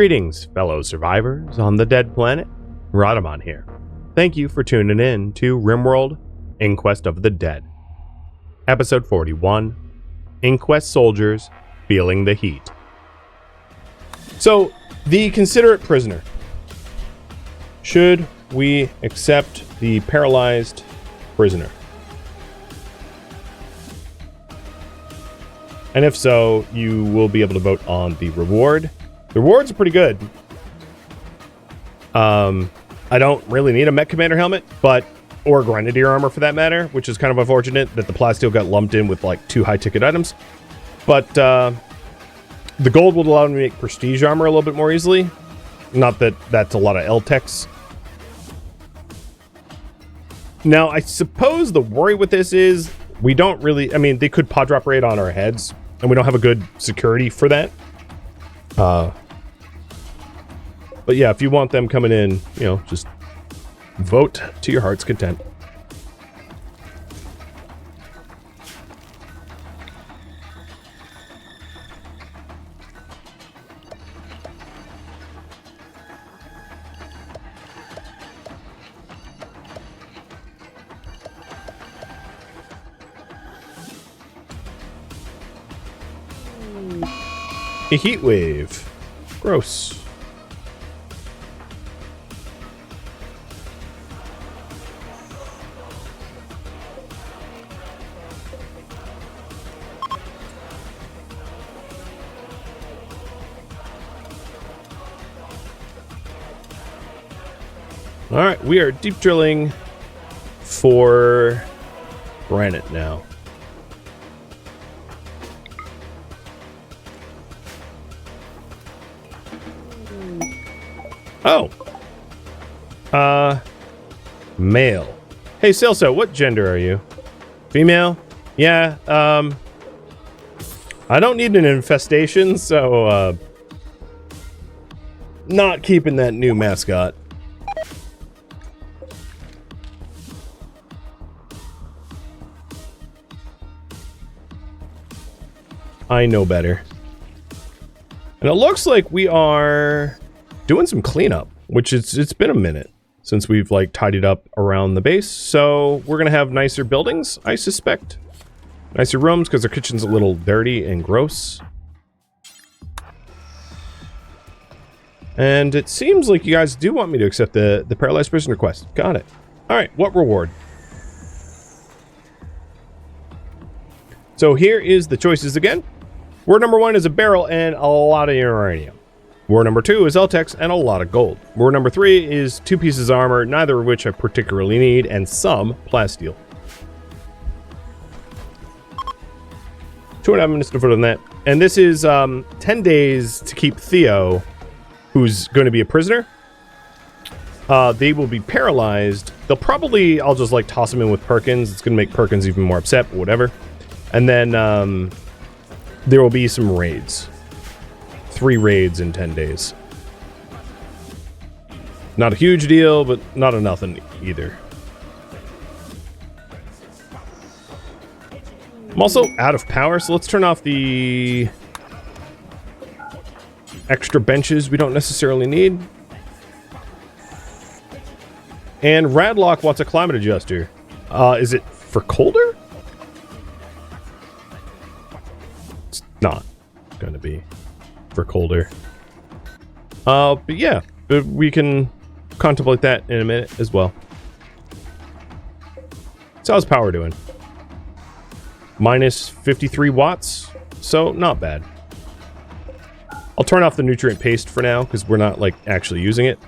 Greetings, fellow survivors on the dead planet. Rhadamant here. Thank you for tuning in to RimWorld Inquest of the Dead. Episode 41, Inquest Soldiers Feeling the Heat. So, the considerate prisoner. Should we accept the paralyzed prisoner? And if so, you will be able to vote on the reward. The rewards are pretty good. I don't really need a Mech Commander helmet, or Grenadier armor for that matter, which is kind of unfortunate that the plasteel got lumped in with like 2 high-ticket items. But the gold would allow me to make prestige armor a little bit more easily. Not that that's a lot of L-Techs. Now, I suppose the worry with this is we don't really... I mean, they could pod drop raid on our heads, and we don't have a good security for that. But yeah, if you want them coming in, you know, just vote to your heart's content. A heat wave. Gross. All right, we are deep drilling for granite now. Oh. Male. Hey, Celso, what gender are you? Female? Yeah, I don't need an infestation, so, not keeping that new mascot. I know better. And it looks like we are doing some cleanup, which it's been a minute since we've like tidied up around the base. So we're gonna have nicer buildings, I suspect. Nicer rooms, because our kitchen's a little dirty and gross. And it seems like you guys do want me to accept the paralyzed prisoner quest. Got it. All right, what reward? So here is the choices again. Word number 1 is a barrel and a lot of uranium. Word number 2 is L-Techs and a lot of gold. Word number 3 is 2 pieces of armor, neither of which I particularly need, and some plasteel. 2.5 minutes to vote on that. And this is 10 days to keep Theo, who's going to be a prisoner. They will be paralyzed. They'll probably, I'll just like toss them in with Perkins. It's going to make Perkins even more upset, but whatever. And then there will be some raids. 3 raids in 10 days. Not a huge deal, but not a nothing either. I'm also out of power, so let's turn off the extra benches we don't necessarily need. And Radlock wants a climate adjuster. Is it for colder? It's not going to be for colder. But yeah, we can contemplate that in a minute as well. So how's power doing? Minus 53 watts, so not bad. I'll turn off the nutrient paste for now because we're not like actually using it.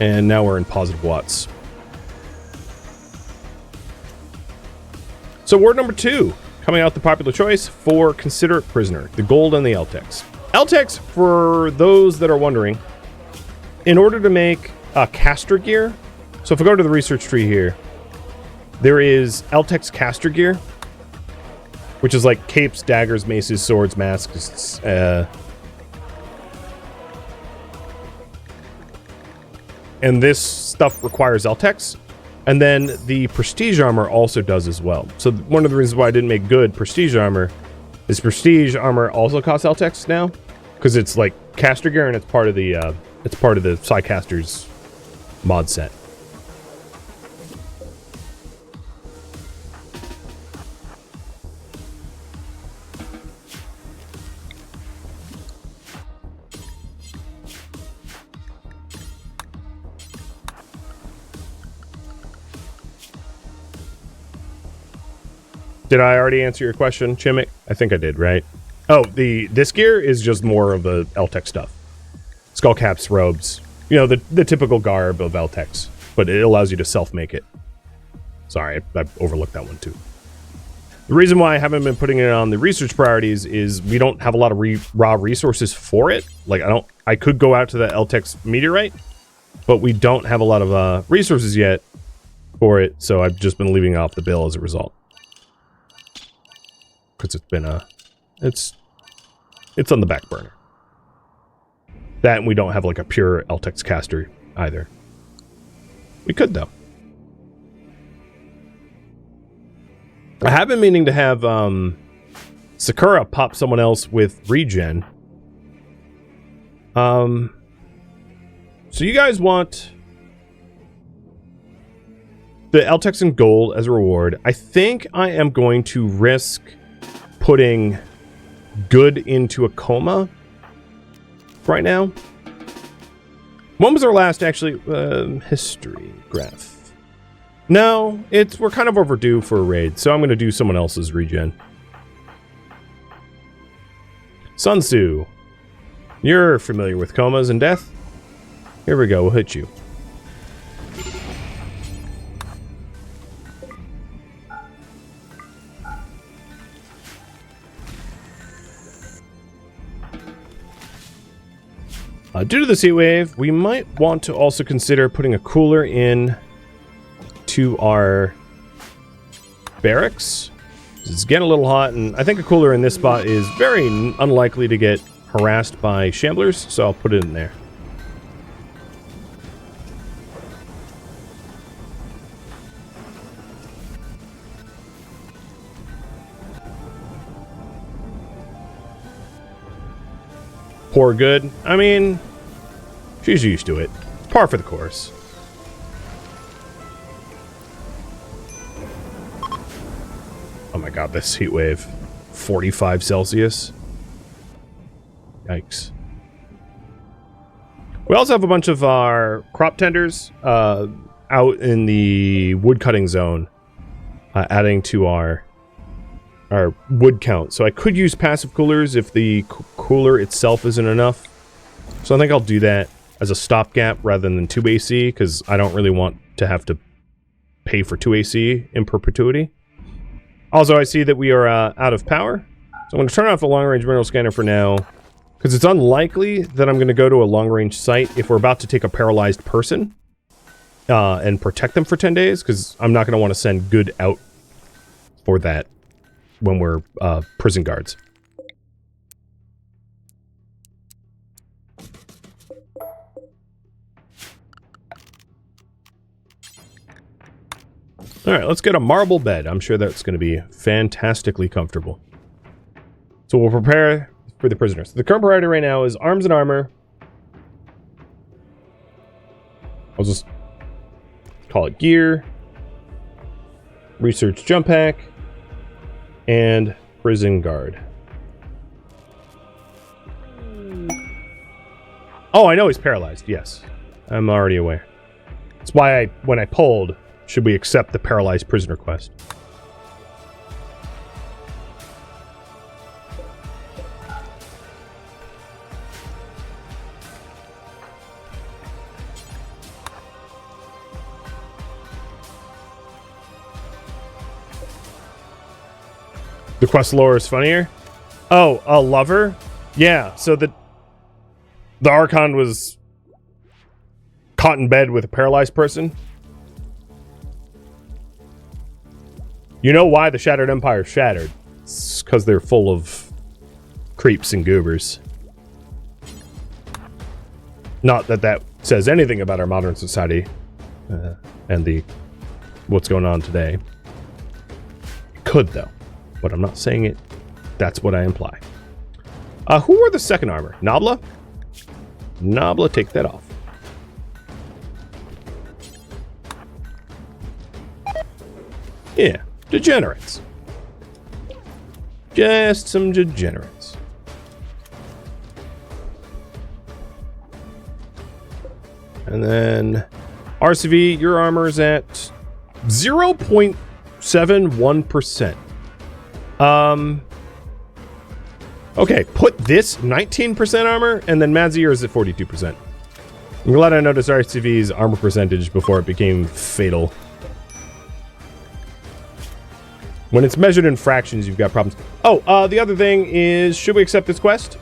And now we're in positive watts. So word number 2, coming out the popular choice for considerate prisoner, the gold and the L-Techs. L-Techs, for those that are wondering, in order to make caster gear, so if we go to the research tree here, there is L-Techs caster gear, which is like capes, daggers, maces, swords, masks, and this stuff requires LTEX. And then the prestige armor also does as well. So one of the reasons why I didn't make good prestige armor is prestige armor also costs LTEX now, because it's like caster gear and it's part of the Psycaster's mod set. Did I already answer your question, Chimmick? I think I did, right? Oh, this gear is just more of the LTEX stuff. Skull caps, robes, you know, the typical garb of LTEX, but it allows you to self-make it. Sorry, I overlooked that one too. The reason why I haven't been putting it on the research priorities is we don't have a lot of raw resources for it. Like I could go out to the LTEX meteorite, but we don't have a lot of resources yet for it, so I've just been leaving it off the bill as a result. Because it's been it's on the back burner. That, and we don't have like a pure LTEX caster either. We could though. I have been meaning to have Sakura pop someone else with regen. So you guys want the LTEX and gold as a reward. I think I am going to risk putting good into a coma right now. When was our last actually history graph? No, we're kind of overdue for a raid, so I'm going to do someone else's regen. Sun Tzu, you're familiar with comas and death. Here we go, we'll hit you. Due to this heat wave, we might want to also consider putting a cooler in to our barracks. It's getting a little hot, and I think a cooler in this spot is very unlikely to get harassed by shamblers, so I'll put it in there. Poor good. I mean, she's used to it. Par for the course. Oh my god, this heat wave. 45 Celsius. Yikes. We also have a bunch of our crop tenders out in the wood cutting zone, adding to our wood count. So I could use passive coolers if the cooler itself isn't enough. So I think I'll do that as a stopgap rather than 2 AC, because I don't really want to have to pay for 2 AC in perpetuity. Also, I see that we are out of power. So I'm going to turn off the long-range mineral scanner for now, because it's unlikely that I'm going to go to a long-range site if we're about to take a paralyzed person and protect them for 10 days, because I'm not going to want to send good out for that when we're prison guards. Alright, let's get a marble bed. I'm sure that's going to be fantastically comfortable. So we'll prepare for the prisoners. The current priority right now is arms and armor. I'll just call it gear, research jump pack, and prison guard. Oh, I know he's paralyzed. Yes, I'm already aware. That's why when I polled, should we accept the paralyzed prisoner quest? The quest lore is funnier. Oh, a lover? Yeah, so the Archon was caught in bed with a paralyzed person. You know why the Shattered Empire shattered? It's because they're full of creeps and goobers. Not that that says anything about our modern society and what's going on today. It could, though. But I'm not saying it. That's what I imply. Who wore the second armor? Nabla? Nabla, take that off. Yeah, degenerates. Just some degenerates. And then RCV, your armor is at 0.71%. Okay, put this 19% armor, and then Madzier is at 42%. I'm glad I noticed RCV's armor percentage before it became fatal. When it's measured in fractions, you've got problems. Oh, the other thing is, should we accept this quest?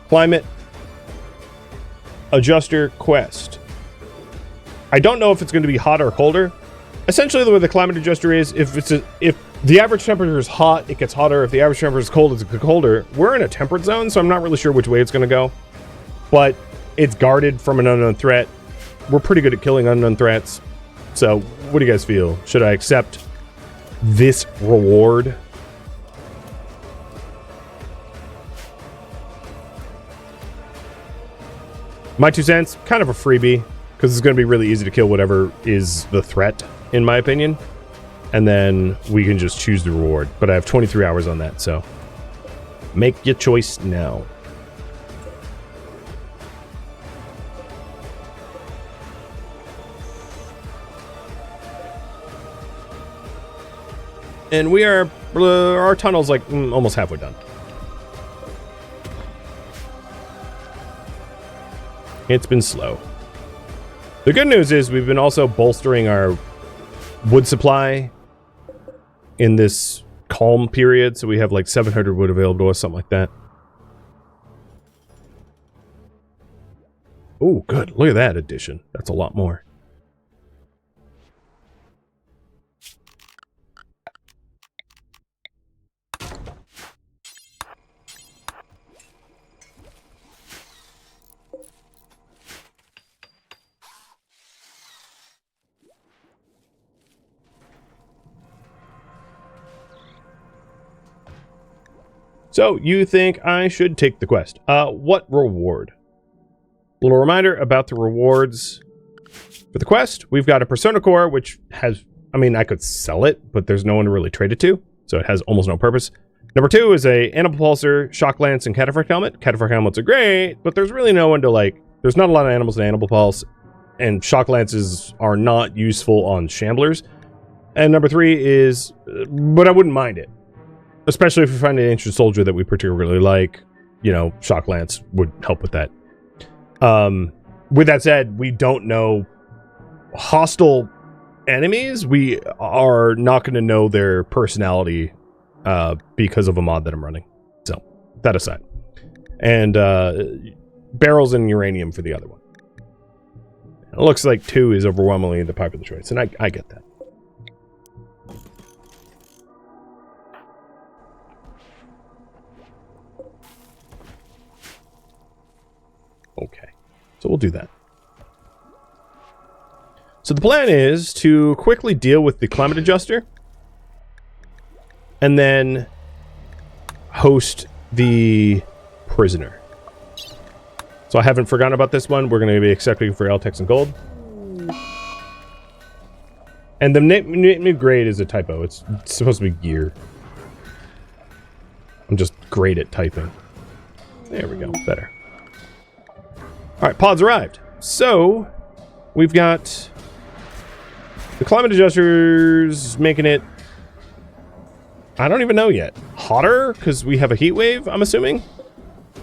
Climate Adjuster quest. I don't know if it's going to be hotter or colder. Essentially, the way the climate adjuster is, if the average temperature is hot, it gets hotter. If the average temperature is cold, it's colder. We're in a temperate zone, so I'm not really sure which way it's going to go. But it's guarded from an unknown threat. We're pretty good at killing unknown threats. So, what do you guys feel? Should I accept this reward? My 2 cents, kind of a freebie, because it's going to be really easy to kill whatever is the threat, in my opinion. And then we can just choose the reward. But I have 23 hours on that, so make your choice now. And we are, our tunnel's like almost halfway done. It's been slow. The good news is we've been also bolstering our wood supply in this calm period, so we have like 700 wood available to us, something like that. Oh, good. Look at that addition. That's a lot more. So, you think I should take the quest. What reward? Little reminder about the rewards for the quest. We've got a Persona Core, which has, I mean, I could sell it, but there's no one to really trade it to, so it has almost no purpose. Number 2 is a Animal Pulsar, Shock Lance, and Cataphract Helmet. Cataphract Helmets are great, but there's really no one to, like, there's not a lot of animals in Animal Pulse, and Shock Lances are not useful on Shamblers. And number 3 is, but I wouldn't mind it. Especially if we find an ancient soldier that we particularly like, you know, Shock Lance would help with that. With that said, we don't know hostile enemies. We are not going to know their personality because of a mod that I'm running. So, that aside. And barrels and uranium for the other one. It looks like 2 is overwhelmingly the popular choice, and I get that. Okay, so we'll do that. So the plan is to quickly deal with the climate adjuster and then host the prisoner. So I haven't forgotten about this one. We're going to be accepting for L-Tex and gold. And the new grade is a typo. It's supposed to be gear. I'm just great at typing. There we go. Better. Alright, pods arrived. So, we've got the climate adjusters making it, I don't even know yet, hotter, because we have a heat wave, I'm assuming.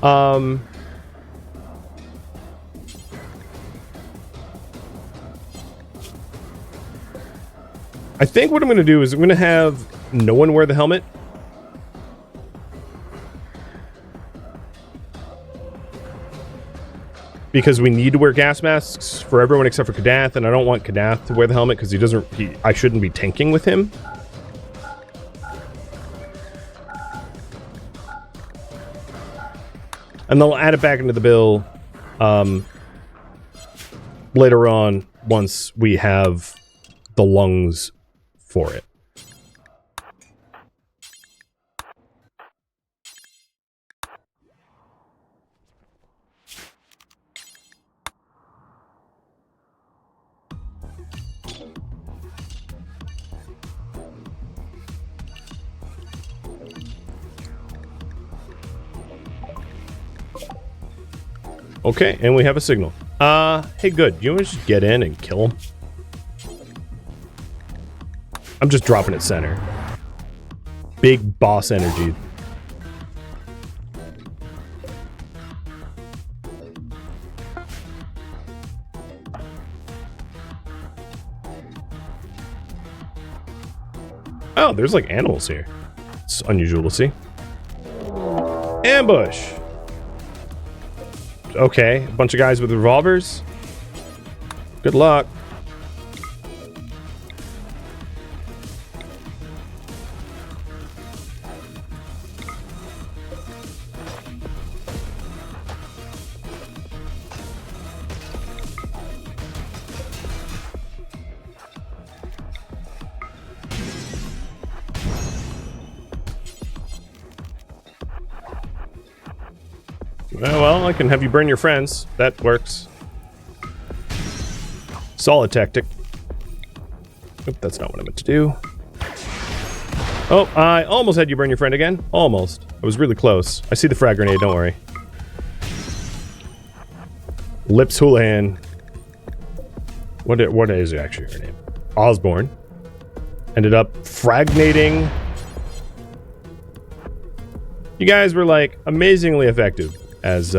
I think what I'm going to do is I'm going to have no one wear the helmet. Because we need to wear gas masks for everyone except for Kadath, and I don't want Kadath to wear the helmet because I shouldn't be tanking with him. And they'll add it back into the bill later on once we have the lungs for it. Okay, and we have a signal. Hey, good. You want to just get in and kill him? I'm just dropping it center. Big boss energy. Oh, there's like animals here. It's unusual to see. Ambush! Okay, a bunch of guys with revolvers. Good luck. Well, I can have you burn your friends. That works. Solid tactic. Oop, that's not what I meant to do. Oh, I almost had you burn your friend again. Almost. I was really close. I see the frag grenade, don't worry. Lips Houlihan. What is actually her name? Osborne. Ended up fragnating. You guys were like amazingly effective as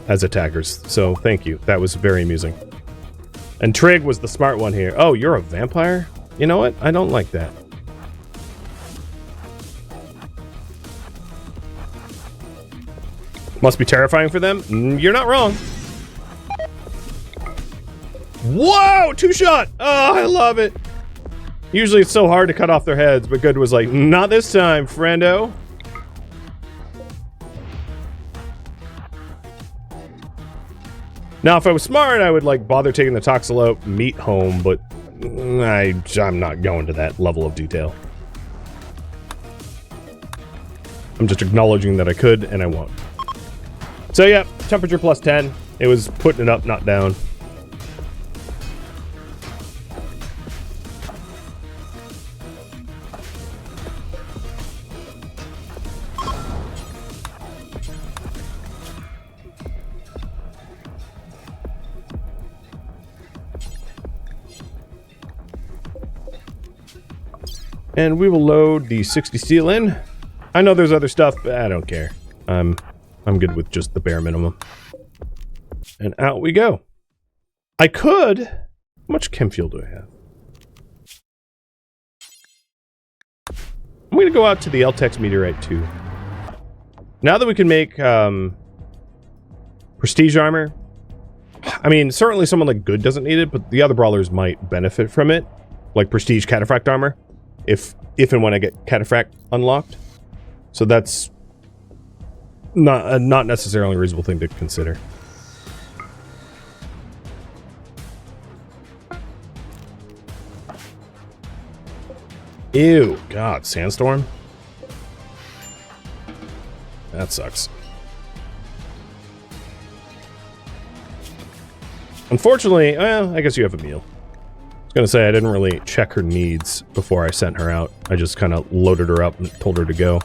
attackers, so thank you. That was very amusing. And Trig was the smart one here. Oh, you're a vampire? You know what? I don't like that. Must be terrifying for them? You're not wrong. Whoa! Two-shot! Oh, I love it. Usually it's so hard to cut off their heads, but Good was like, not this time, friendo. Now, if I was smart, I would, like, bother taking the Toxalope meat home, but I'm not going to that level of detail. I'm just acknowledging that I could, and I won't. So, yeah, temperature plus 10. It was putting it up, not down. And we will load the 60 steel in. I know there's other stuff, but I don't care. I'm good with just the bare minimum. And out we go. I could... How much chem fuel do I have? I'm going to go out to the Eltex meteorite too. Now that we can make prestige armor, I mean, certainly someone like Good doesn't need it, but the other brawlers might benefit from it. Like prestige cataphract armor. If and when I get Cataphract unlocked. So that's not necessarily a reasonable thing to consider. Ew, God, sandstorm? That sucks. Unfortunately, well, I guess you have a meal. I was gonna say, I didn't really check her needs before I sent her out. I just kind of loaded her up and told her to go.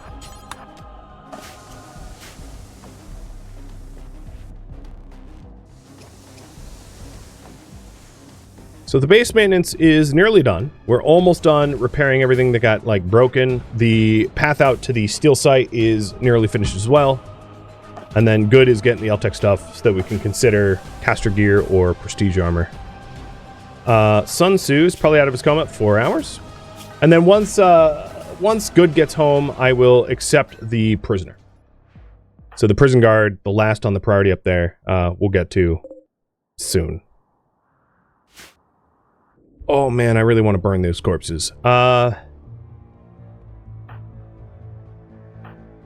So the base maintenance is nearly done. We're almost done repairing everything that got, like, broken. The path out to the steel site is nearly finished as well. And then Good is getting the Eltec stuff so that we can consider caster gear or prestige armor. Sun Tzu's probably out of his coma at 4 hours. And then once Good gets home, I will accept the prisoner. So the prison guard, the last on the priority up there, we'll get to soon. Oh man, I really want to burn those corpses. Let's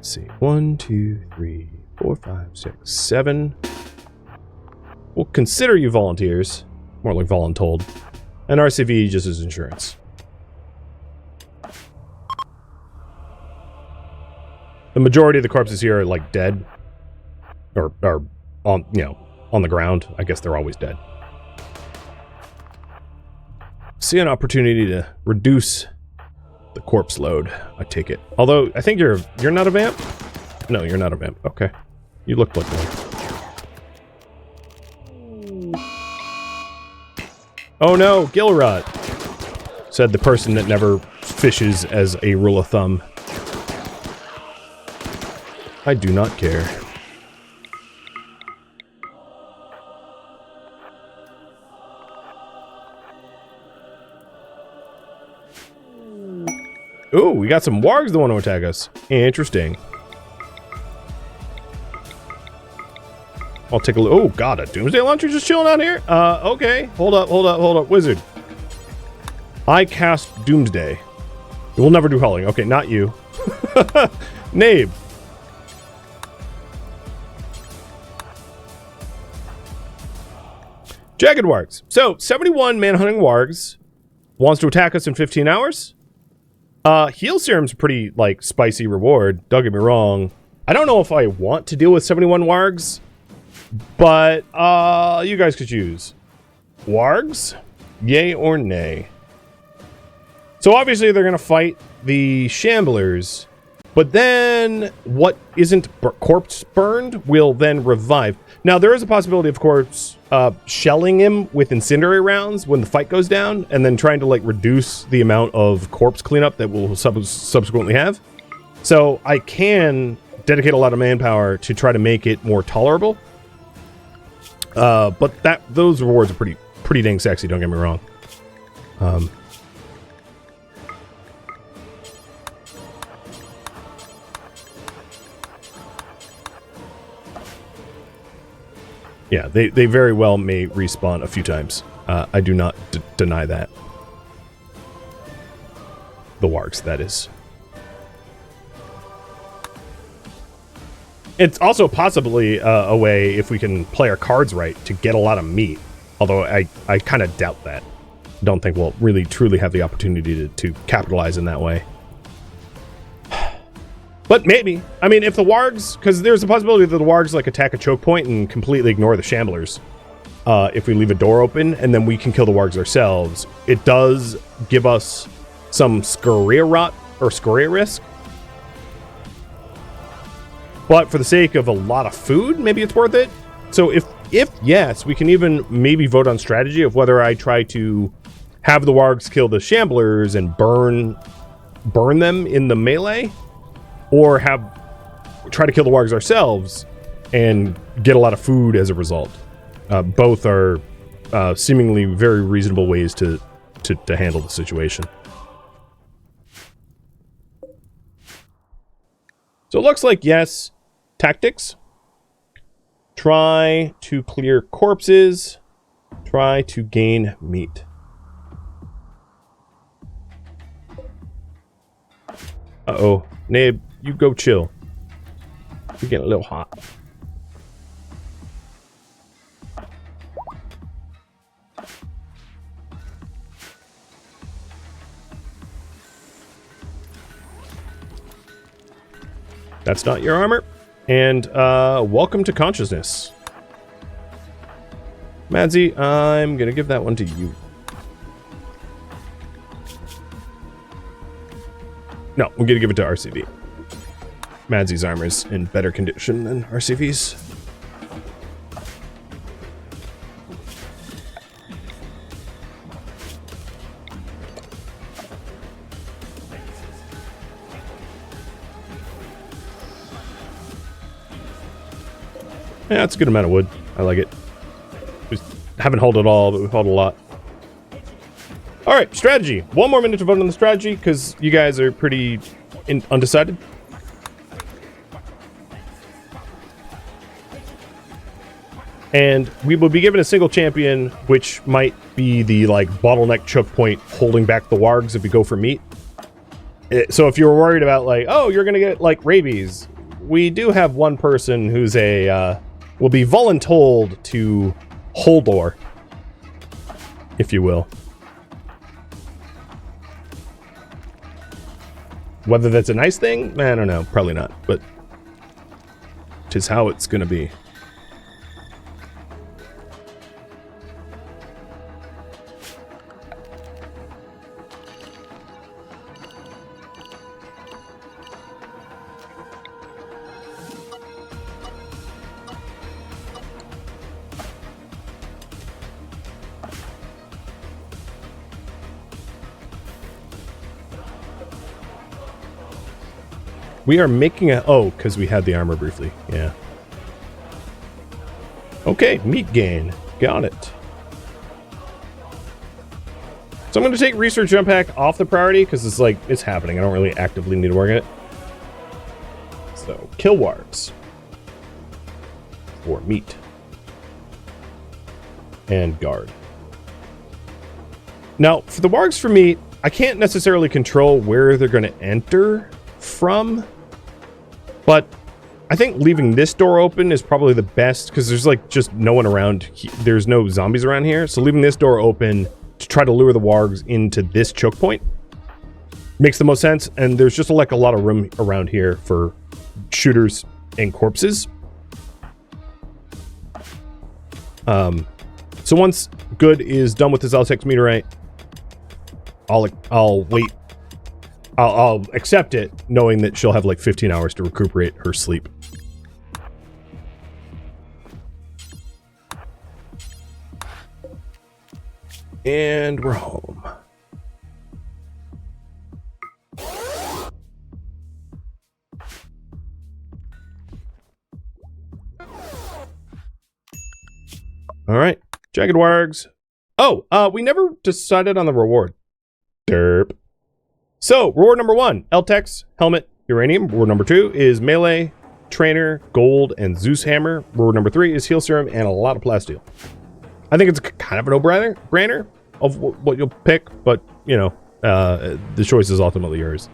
see. 1, 2, 3, 4, 5, 6, 7. We'll consider you volunteers. More like voluntold. And RCV just as insurance. The majority of the corpses here are like dead. Or on, you know, on the ground. I guess they're always dead. See an opportunity to reduce the corpse load. I take it. Although I think you're not a vamp? No, you're not a vamp. Okay. You look like one. Oh no, gill rot, said the person that never fishes as a rule of thumb. I do not care. Ooh, we got some wargs that want to attack us. Interesting. I'll take a look. Oh, God, a doomsday launcher just chilling out here? Okay. Hold up. Wizard. I cast doomsday. We'll never do hulling. Okay, not you. Nabe. Jagged wargs. So, 71 manhunting wargs wants to attack us in 15 hours. Heal serum's a pretty, like, spicy reward. Don't get me wrong. I don't know if I want to deal with 71 wargs. But, you guys could choose. Wargs? Yay or nay? So obviously they're going to fight the shamblers. But then, what isn't corpse burned will then revive. Now, there is a possibility, of course, shelling him with incendiary rounds when the fight goes down. And then trying to, like, reduce the amount of corpse cleanup that we'll subsequently have. So, I can dedicate a lot of manpower to try to make it more tolerable. But those rewards are pretty dang sexy, don't get me wrong. Yeah, they very well may respawn a few times. I do not deny that. The wargs, that is. It's also possibly a way, if we can play our cards right, to get a lot of meat. Although I kind of doubt that. Don't think we'll really truly have the opportunity to capitalize in that way. But maybe. I mean, if the wargs... Because there's a possibility that the wargs like attack a choke point and completely ignore the shamblers. If we leave a door open, and then we can kill the wargs ourselves. It does give us some scoria rot or scoria risk. But for the sake of a lot of food, maybe it's worth it. So if yes, we can even maybe vote on strategy of whether I try to have the wargs kill the shamblers and burn them in the melee, or try to kill the wargs ourselves and get a lot of food as a result. Both are seemingly very reasonable ways to handle the situation. So it looks like yes. Tactics. Try to clear corpses. Try to gain meat. Uh-oh. Nabe, you go chill. You're getting a little hot. That's not your armor. And, welcome to consciousness. Madsy, I'm gonna give that one to you. No, we're gonna give it to RCV. Madsy's armor's in better condition than RCV's. Yeah, that's a good amount of wood. I like it. We haven't hauled it all, but we've hauled a lot. Alright, strategy. One more minute to vote on the strategy, because you guys are pretty undecided. And we will be given a single champion, which might be the, like, bottleneck choke point holding back the wargs if we go for meat. So if you're worried about, like, oh, you're gonna get, like, rabies, we do have one person who's will be voluntold to Holdor, if you will. Whether that's a nice thing, I don't know. Probably not, but 'tis how it's gonna be. We are making a... Oh, because we had the armor briefly. Yeah. Okay, meat gain. Got it. So I'm going to take research jump pack off the priority because it's like, it's happening. I don't really actively need to work on it. So, kill wargs. For meat. And guard. Now, for the wargs for meat, I can't necessarily control where they're going to enter from, but I think leaving this door open is probably the best because there's like just no one around. There's no zombies around here, so leaving this door open to try to lure the wargs into this choke point makes the most sense, and there's just like a lot of room around here for shooters and corpses. So once Good is done with his Altex meteorite, I'll wait. I'll accept it, knowing that she'll have like 15 hours to recuperate her sleep. And we're home. All right, jagged wargs. Oh, we never decided on the reward. Derp. So, reward number 1, Eltex, helmet, uranium. Reward number 2 is melee, trainer, gold, and Zeus hammer. Reward number 3 is heal serum and a lot of plasteel. I think it's kind of a no-brainer of what you'll pick, but, you know, the choice is ultimately yours.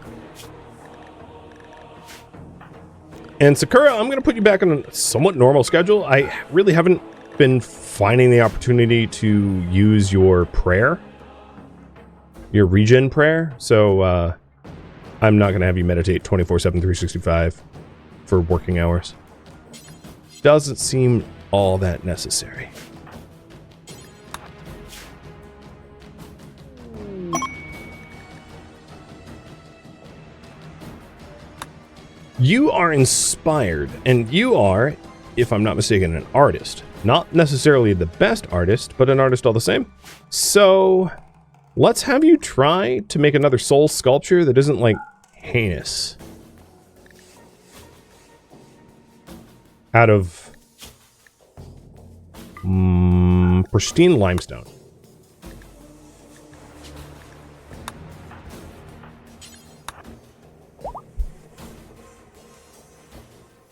And Sakura, I'm going to put you back on a somewhat normal schedule. I really haven't been finding the opportunity to use your prayer. Your regen prayer, so I'm not going to have you meditate 24/7, 365 for working hours. Doesn't seem all that necessary. You are inspired, and you are, if I'm not mistaken, an artist. Not necessarily the best artist, but an artist all the same. So... let's have you try to make another soul sculpture that isn't, like, heinous. Out of... pristine limestone.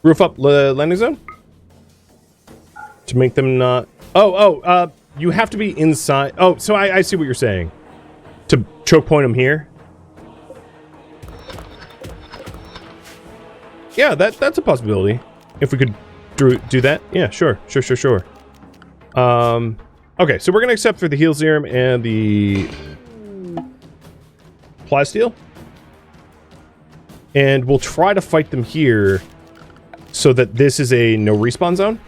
Roof up landing zone? To make them not... you have to be inside... Oh, so I see what you're saying. To choke point him here. Yeah, that's a possibility. If we could do that. Yeah, sure. Okay, so we're going to accept for the heal serum and the plasteel. And we'll try to fight them here so that this is a no respawn zone.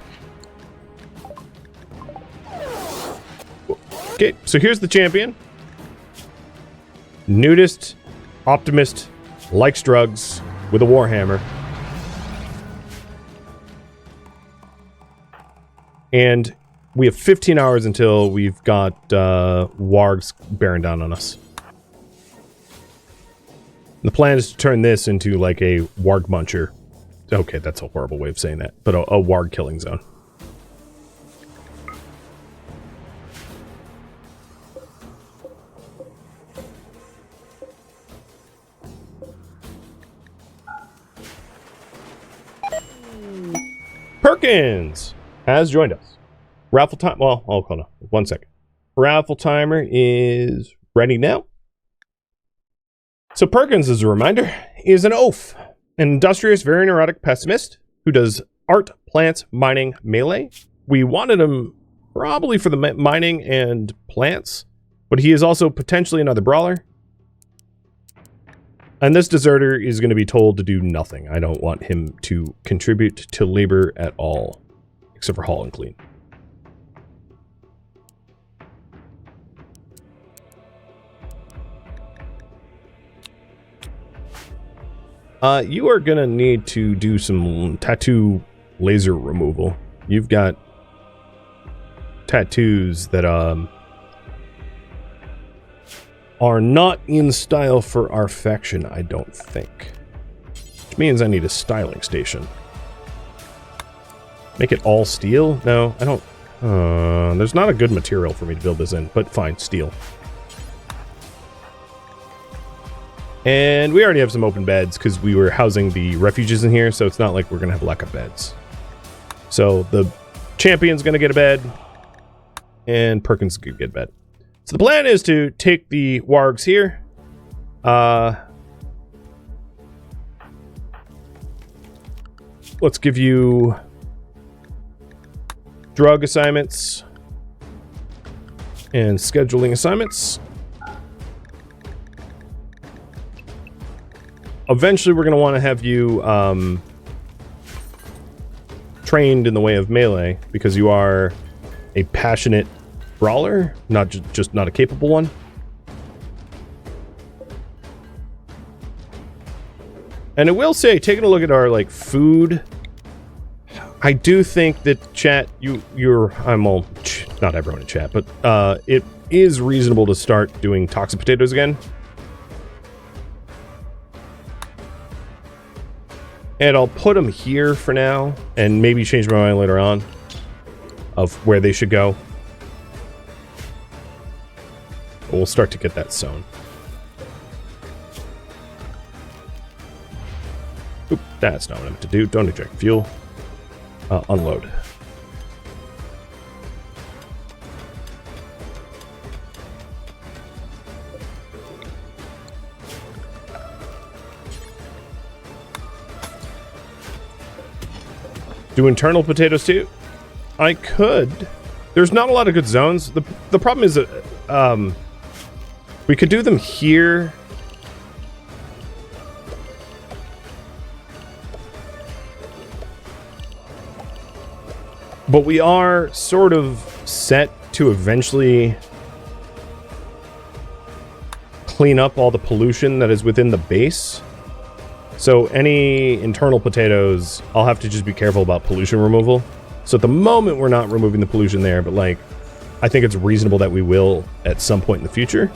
Okay, so here's the champion. Nudist, optimist, likes drugs, with a warhammer. And we have 15 hours until we've got wargs bearing down on us. The plan is to turn this into like a warg muncher. Okay, that's a horrible way of saying that, but a warg killing zone. Perkins has joined us. Raffle time. Well, hold on 1 second. Raffle timer is ready now. So Perkins, as a reminder, is an oaf, an industrious, very neurotic pessimist who does art, plants, mining, melee. We wanted him probably for the mining and plants, but he is also potentially another brawler. And this deserter is going to be told to do nothing. I don't want him to contribute to labor at all, except for haul and clean. You are going to need to do some tattoo laser removal. You've got tattoos that are not in style for our faction, I don't think. Which means I need a styling station. Make it all steel? No, I don't... there's not a good material for me to build this in, but fine, steel. And we already have some open beds because we were housing the refugees in here, so it's not like we're going to have lack of beds. So the champion's going to get a bed, and Perkins could get a bed. So the plan is to take the wargs here. Let's give you drug assignments and scheduling assignments. Eventually, we're going to want to have you trained in the way of melee, because you are a passionate brawler, not just not a capable one. And I will say, taking a look at our like food, I do think that chat, I'm all, not everyone in chat, but it is reasonable to start doing toxic potatoes again. And I'll put them here for now, and maybe change my mind later on of where they should go. But we'll start to get that sown. Oop, that's not what I meant to do. Don't eject fuel. Unload. Do internal potatoes too? I could. There's not a lot of good zones. The problem is that we could do them here. But we are sort of set to eventually clean up all the pollution that is within the base. So any internal potatoes, I'll have to just be careful about pollution removal. So at the moment, we're not removing the pollution there, but like, I think it's reasonable that we will at some point in the future.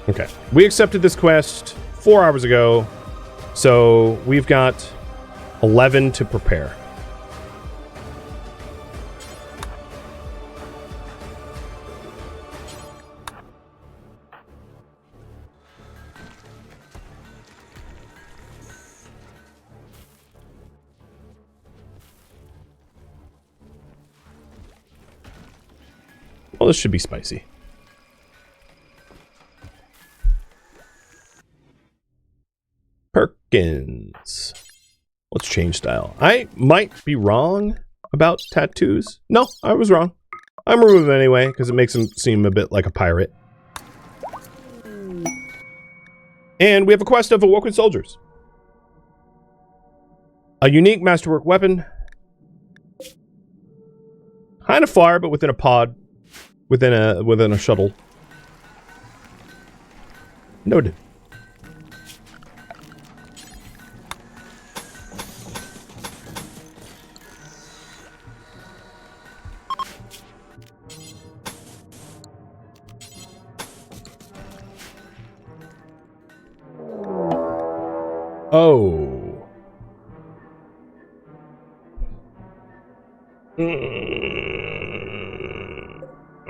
Okay, we accepted this quest 4 hours ago, so we've got 11 to prepare. Well, this should be spicy. Perkins. Let's change style. I might be wrong about tattoos. No, I was wrong. I'm removing them anyway, because it makes him seem a bit like a pirate. And we have a quest of Awoken Soldiers. A unique masterwork weapon. Kind of far, but within a pod. Within a shuttle. Noted. Oh.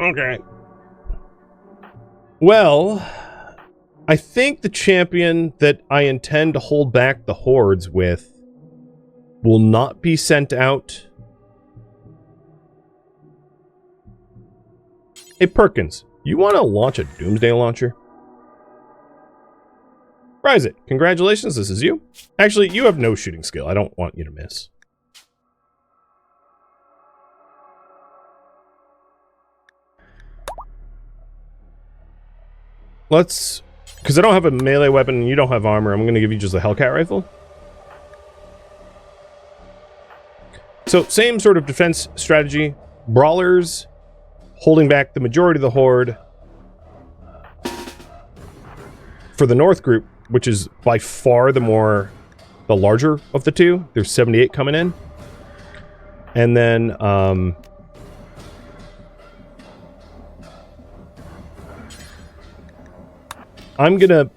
Okay. Well, I think the champion that I intend to hold back the hordes with will not be sent out. Hey, Perkins, you want to launch a Doomsday launcher? Rise it. Congratulations, this is you. Actually, you have no shooting skill. I don't want you to miss. Let's... Because I don't have a melee weapon and you don't have armor, I'm going to give you just a Hellcat rifle. So, same sort of defense strategy. Brawlers holding back the majority of the horde. For the North group, which is by far the larger of the two. There's 78 coming in. And then, I'm gonna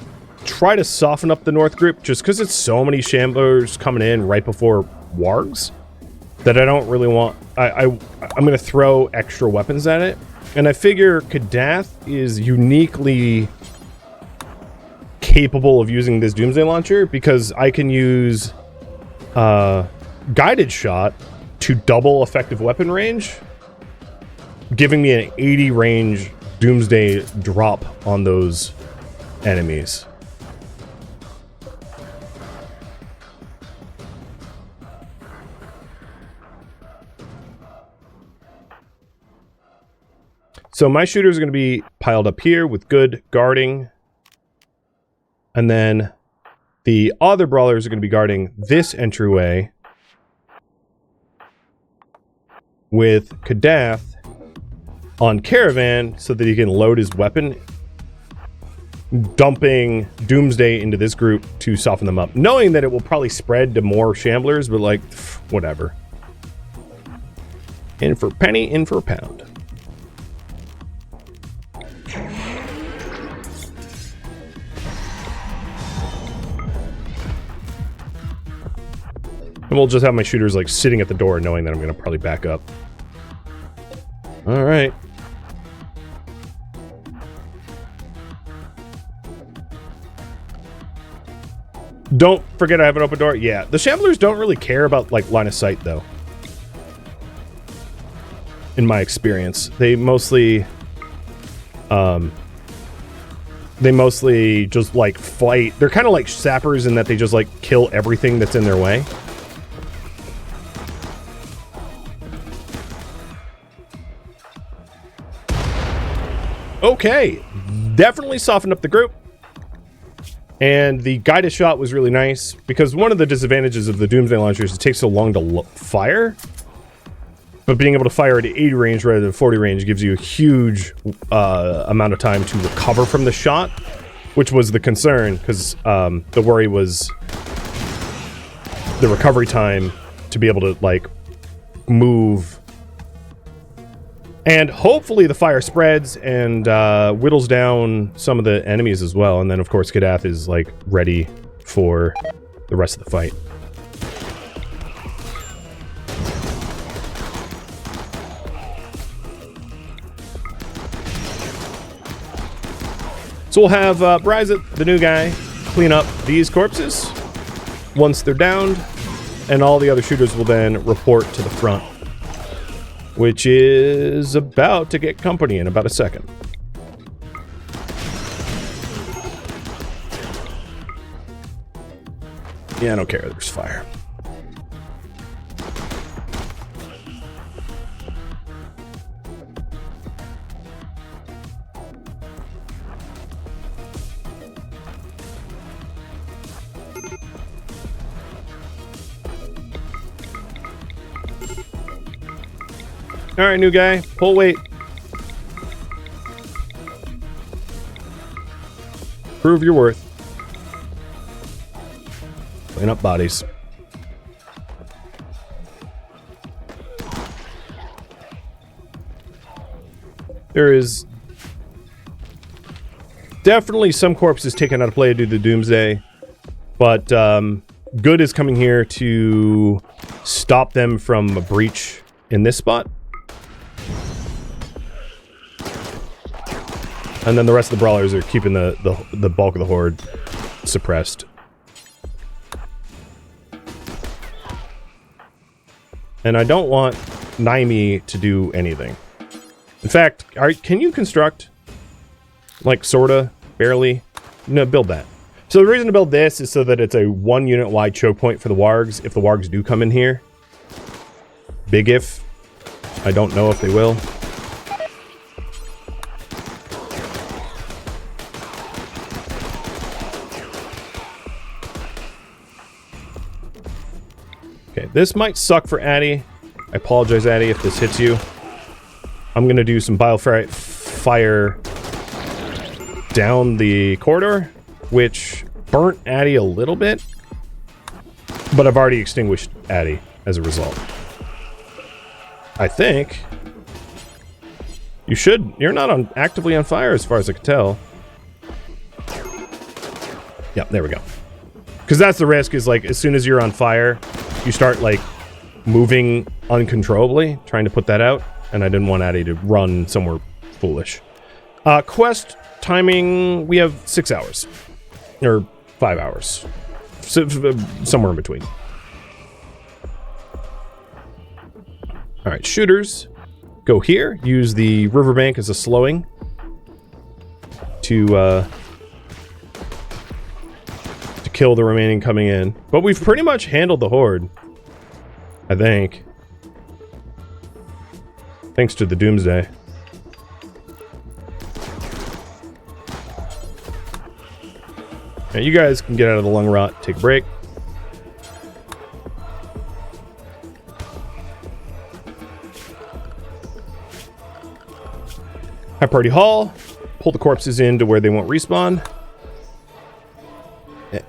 try to soften up the North group just because it's so many shamblers coming in right before wargs that I don't really want. I'm gonna throw extra weapons at it, and I figure Kadath is uniquely capable of using this Doomsday Launcher because I can use guided shot to double effective weapon range, giving me an 80 range Doomsday drop on those enemies. So my shooters are going to be piled up here with good guarding. And then the other brawlers are going to be guarding this entryway with Kadath on Caravan so that he can load his weapon, dumping Doomsday into this group to soften them up, knowing that it will probably spread to more shamblers, but like, whatever. In for a penny, in for a pound. And we'll just have my shooters like sitting at the door knowing that I'm going to probably back up. All right. Don't forget I have an open door. Yeah, the shamblers don't really care about like line of sight though. In my experience, they mostly just like fight. They're kind of like sappers in that they just like kill everything that's in their way. Okay, definitely softened up the group. And the guided shot was really nice because one of the disadvantages of the Doomsday Launcher is it takes so long to fire. But being able to fire at 80 range rather than 40 range gives you a huge amount of time to recover from the shot, which was the concern because the worry was the recovery time to be able to like move. And hopefully the fire spreads and whittles down some of the enemies as well. And then, of course, Kadath is, like, ready for the rest of the fight. So we'll have Bryzit, the new guy, clean up these corpses once they're downed. And all the other shooters will then report to the front, which is about to get company in about a second. Yeah, I don't care. There's fire. All right, new guy, pull weight. Prove your worth. Clean up bodies. There is definitely some corpses taken out of play due to Doomsday, but Good is coming here to stop them from a breach in this spot. And then the rest of the brawlers are keeping the bulk of the horde suppressed. And I don't want Naimi to do anything. In fact, can you construct? Like, sorta? Barely? No, build that. So the reason to build this is so that it's a 1 unit wide choke point for the wargs if the wargs do come in here. Big if. I don't know if they will. Okay, this might suck for Addy. I apologize, Addy, if this hits you. I'm going to do some fire down the corridor, which burnt Addy a little bit, but I've already extinguished Addy as a result. I think you should. You're not actively on fire as far as I can tell. Yeah, there we go. Because that's the risk, is like as soon as you're on fire, you start like moving uncontrollably, trying to put that out, and I didn't want Addy to run somewhere foolish. Quest timing, we have 6 hours. Or 5 hours. Somewhere in between. Alright, shooters. Go here. Use the riverbank as a slowing. To kill the remaining coming in. But we've pretty much handled the horde. I think. Thanks to the Doomsday. Now you guys can get out of the lung rot, take a break. High Party Hall. Pull the corpses into where they won't respawn.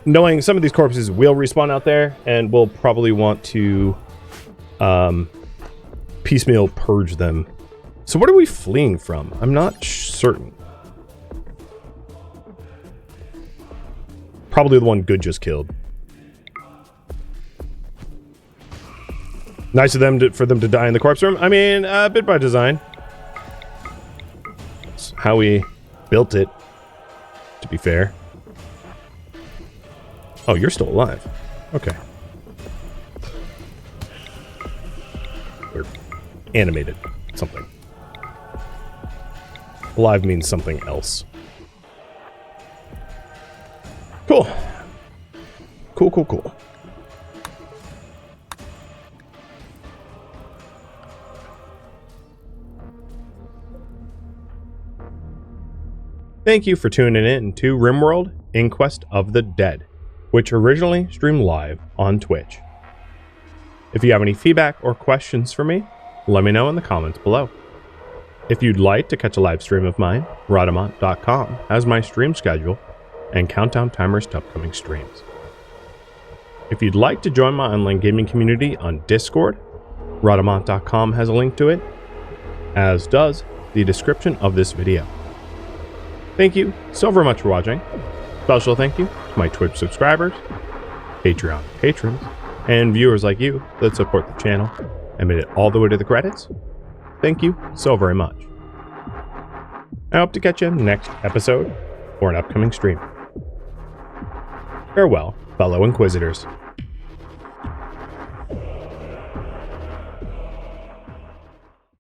Knowing some of these corpses will respawn out there, and we'll probably want to piecemeal purge them. So what are we fleeing from? I'm not certain. Probably the one Good just killed. Nice of them for them to die in the corpse room. I mean, a bit by design. That's how we built it, to be fair. Oh, you're still alive. Okay. Or animated. Something. Alive means something else. Cool. Cool. Thank you for tuning in to RimWorld Inquest of the Dead, which originally streamed live on Twitch. If you have any feedback or questions for me, let me know in the comments below. If you'd like to catch a live stream of mine, Rhadamant.com has my stream schedule and countdown timers to upcoming streams. If you'd like to join my online gaming community on Discord, Rhadamant.com has a link to it, as does the description of this video. Thank you so very much for watching. Special thank you to my Twitch subscribers, Patreon patrons, and viewers like you that support the channel and made it all the way to the credits. Thank you so very much. I hope to catch you in the next episode or an upcoming stream. Farewell, fellow Inquisitors.